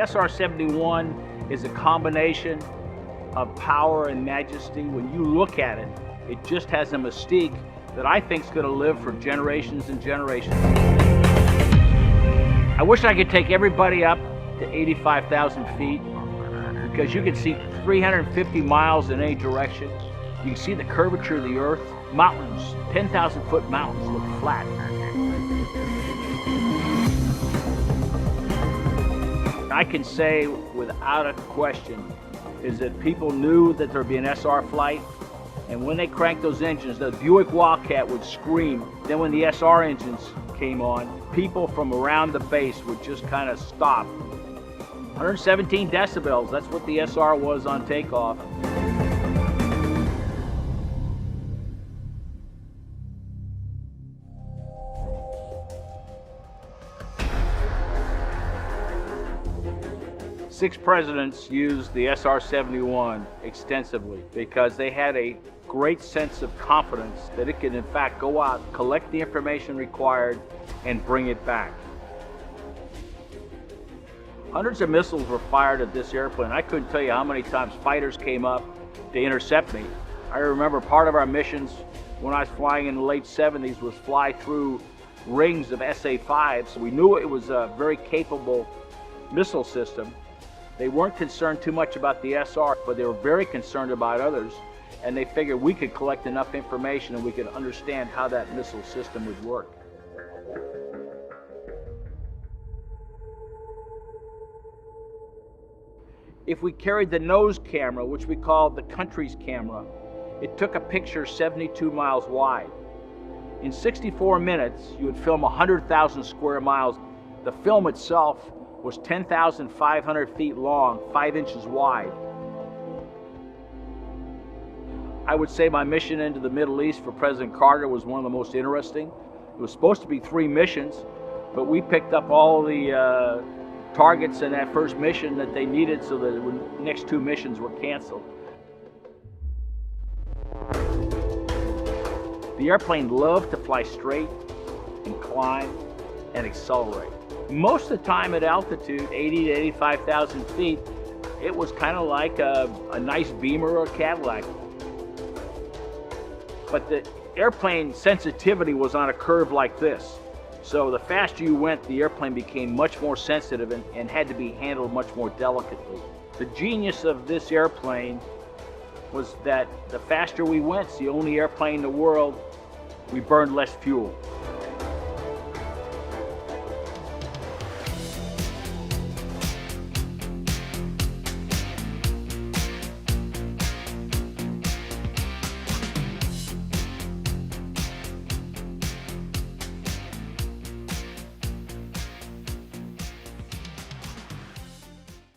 SR-71 is a combination of power and majesty. When you look at it, it just has a mystique that I think is going to live for generations and generations. I wish I could take everybody up to 85,000 feet because you can see 350 miles in any direction. You can see the curvature of the earth. Mountains, 10,000-foot mountains look flat. I can say without a question is that people knew that there'd be an SR flight, and when they cranked those engines, the Buick Wildcat would scream. Then when the SR engines came on, people from around the base would just kind of stop. 117 decibels, that's what the SR was on takeoff. Six presidents used the SR-71 extensively because they had a great sense of confidence that it could in fact go out, collect the information required, and bring it back. Hundreds of missiles were fired at this airplane. I couldn't tell you how many times fighters came up to intercept me. I remember part of our missions when I was flying in the late 70s was fly through rings of SA-5s. We knew it was a very capable missile system. They weren't concerned too much about the SR, but they were very concerned about others, and they figured we could collect enough information and we could understand how that missile system would work. If we carried the nose camera, which we called the country's camera, it took a picture 72 miles wide. In 64 minutes, you would film 100,000 square miles. The film itself was 10,500 feet long, 5 inches wide. I would say my mission into the Middle East for President Carter was one of the most interesting. It was supposed to be 3 missions, but we picked up all the targets in that first mission that they needed, so that the next 2 missions were canceled. The airplane loved to fly straight and climb and accelerate. Most of the time at altitude, 80 to 85,000 feet, it was kind of like a nice Beamer or a Cadillac. But the airplane sensitivity was on a curve like this. So the faster you went, the airplane became much more sensitive and had to be handled much more delicately. The genius of this airplane was that the faster we went, it's the only airplane in the world, we burned less fuel.